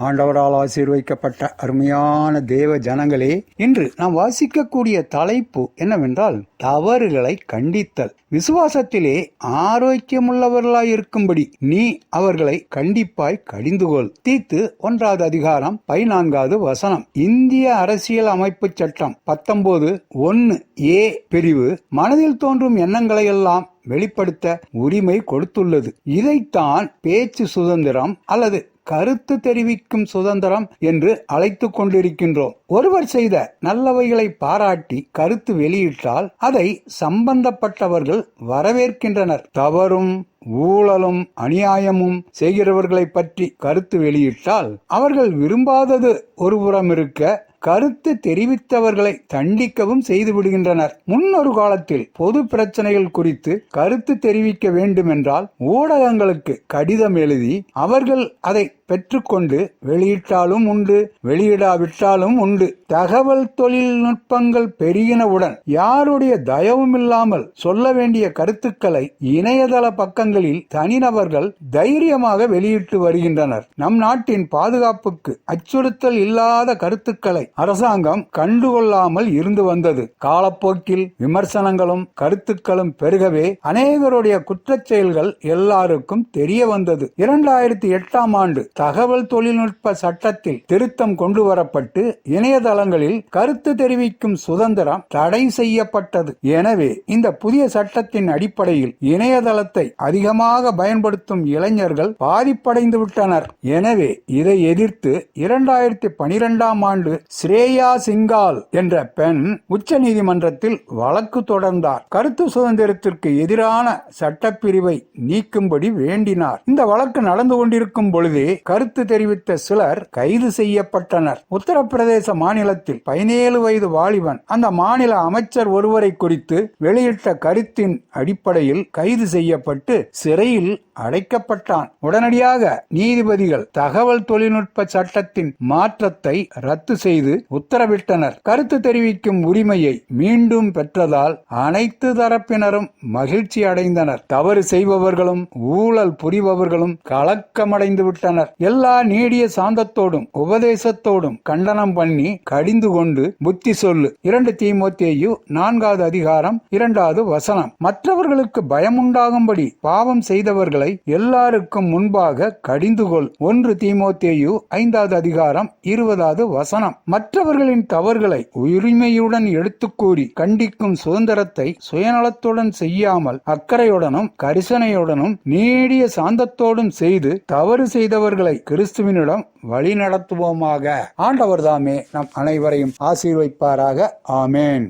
ஆண்டவரால் ஆசீர்வதிக்கப்பட்ட அருமையான தேவ ஜனங்களே, இன்று நாம் வாசிக்கக்கூடிய தலைப்பு என்னவென்றால் தவறுகளை கண்டித்தல். விசுவாசத்திலே ஆரோக்கியமுள்ளவர்களாய் இருக்கும்படி நீ அவர்களை கண்டிப்பாய் கடிந்துகொள். தீத்து 1வது அதிகாரம் 14வது வசனம். இந்திய அரசியல் அமைப்பு சட்டம் 19(1)A பிரிவு மனதில் தோன்றும் எண்ணங்களை எல்லாம் வெளிப்படுத்த உரிமை கொடுத்துள்ளது. இதைத்தான் பேச்சு சுதந்திரம் அல்லது கருத்து தெரிவிக்கும் சுதந்திரம் என்று அழைத்துக் கொண்டிருக்கின்றோம். ஒருவர் செய்த நல்லவைகளை பாராட்டி கருத்து வெளியிட்டால் அதை சம்பந்தப்பட்டவர்கள் வரவேற்கின்றனர். தவறும் ஊழலும் அநியாயமும் செய்கிறவர்களை பற்றி கருத்து வெளியிட்டால் அவர்கள் விரும்பாதது ஒருபுறம் இருக்க கருத்து தெரிவித்தவர்களை தண்டிக்கவும் செய்து விடுகின்றனர். முன்னொரு காலத்தில் பொது பிரச்சனைகள் குறித்து கருத்து தெரிவிக்க வேண்டுமென்றால் ஊடகங்களுக்கு கடிதம் எழுதி அவர்கள் அதை பெற்றுக்கொண்டு வெளியிட்டாலும் உண்டு, வெளியிடாவிட்டாலும் உண்டு. தகவல் தொழில்நுட்பங்கள் பெருகினவுடன் யாருடைய தயவும் இல்லாமல் சொல்ல வேண்டிய கருத்துக்களை இணையதள பக்கங்களில் தனிநபர்கள் தைரியமாக வெளியிட்டு வருகின்றனர். நம் நாட்டின் பாதுகாப்புக்கு அச்சுறுத்தல் இல்லாத கருத்துக்களை அரசாங்கம் கண்டுகொள்ளாமல் இருந்து வந்தது. காலப்போக்கில் விமர்சனங்களும் கருத்துக்களும் பெருகவே அநேகருடைய குற்றச் செயல்கள் எல்லாருக்கும் தெரிய வந்தது. 2008ஆம் ஆண்டு தகவல் தொழில்நுட்ப சட்டத்தில் திருத்தம் கொண்டு வரப்பட்டு இணையதளங்களில் கருத்து தெரிவிக்கும் சுதந்திரம் தடை செய்யப்பட்டது. எனவே இந்த புதிய சட்டத்தின் அடிப்படையில் இணையதளத்தை அதிகமாக பயன்படுத்தும் இளைஞர்கள் பாதிப்படைந்து விட்டனர். எனவே இதை எதிர்த்து 2012ஆம் ஆண்டு ஸ்ரேயா சிங்கால் என்ற பெண் உச்ச நீதிமன்றத்தில் வழக்கு தொடர்ந்தார். கருத்து சுதந்திரத்திற்கு எதிரான சட்டப்பிரிவை நீக்கும்படி வேண்டினார். இந்த வழக்கு நடந்து கொண்டிருக்கும் பொழுதே கருத்து தெரிவித்த சிலர் கைது செய்யப்பட்டனர். உத்தரப்பிரதேச மாநிலத்தில் 17 வயது வாலிபன் அந்த மாநில அமைச்சர் ஒருவரை குறித்து வெளியிட்ட கருத்தின் அடிப்படையில் கைது செய்யப்பட்டு சிறையில் அடைக்கப்பட்டான். உடனடியாக நீதிபதிகள் தகவல் தொழில்நுட்ப சட்டத்தின் மாற்றத்தை ரத்து செய்து உத்தரவிட்டனர். கருத்து தெரிவிக்கும் உரிமையை மீண்டும் பெற்றதால் அனைத்து தரப்பினரும் மகிழ்ச்சி அடைந்தனர். தவறு செய்பவர்களும் ஊழல் புரிபவர்களும் கலக்கமடைந்து விட்டனர். எல்லா நீடிய சாந்தத்தோடும் உபதேசத்தோடும் கண்டனம் பண்ணி கடிந்து கொண்டு புத்தி சொல்லு. 2 தீமோத்தேயு 4வது அதிகாரம் 2வது வசனம். மற்றவர்களுக்கு பயமுண்டாகும்படி பாவம் செய்தவர்களை எல்லாருக்கும் முன்பாக கடிந்துகொள். 1 தீமோத்தேயு 5வது அதிகாரம் 20வது வசனம். மற்றவர்களின் தவறுகளை உரிமையுடன் எடுத்துக் கூறி கண்டிக்கும் சுதந்திரத்தை சுயநலத்துடன் செய்யாமல் அக்கறையுடனும் கரிசனையுடனும் நீடிய சாந்தத்தோடும் செய்து தவறு செய்தவர்களை கிறிஸ்துவினிடம் வழி நடத்துவோமாக. ஆண்டவர் தாமே நம் அனைவரையும் ஆசீர்வதிப்பாராக. ஆமேன்.